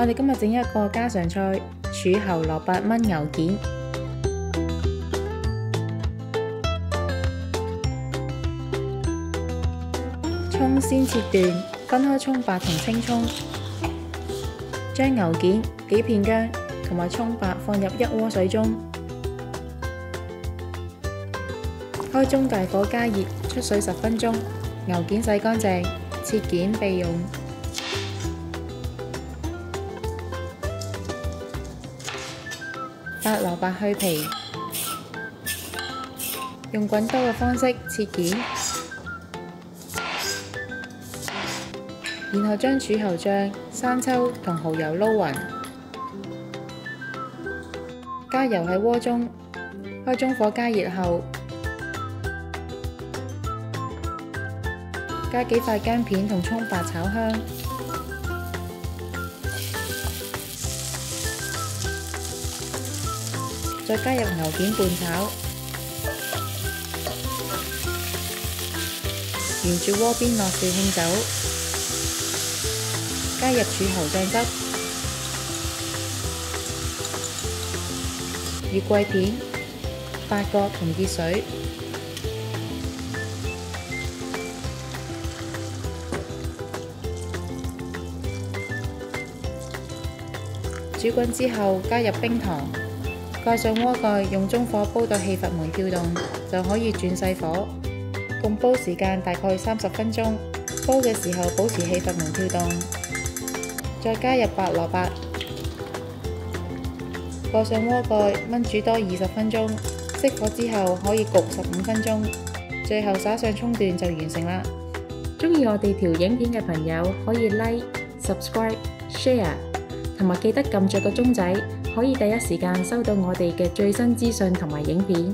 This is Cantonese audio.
我哋今日整一個家常菜，柱侯蘿蔔炆牛件。葱先切段，分開葱白同青葱。將牛件、幾片薑同埋葱白放入一鍋水中，開中大火加熱，出水10分鐘。牛件洗乾淨，切件備用。白蘿蔔去皮，用滾刀嘅方式切件，然後將柱侯醬、生抽同蠔油撈勻，加油喺鍋中，開中火加熱後，加幾塊薑片同葱白炒香，再加入牛件拌炒，沿住鍋邊落紹興酒，加入柱侯醬汁、月桂片、八角同熱水，煮滾之後加入冰糖。蓋上鍋蓋，用中火煲到氣閥門跳動，就可以轉細火。共煲時間大概30分鐘。煲嘅時候保持氣閥門跳動，再加入白蘿蔔，蓋上鍋蓋燜煮多20分鐘。熄火之後可以焗15分鐘，最後灑上葱段就完成啦。鍾意我哋條影片嘅朋友可以 Like、Subscribe、Share， 同埋記得撳着個鐘仔，可以第一時間收到我哋嘅最新資訊同埋影片。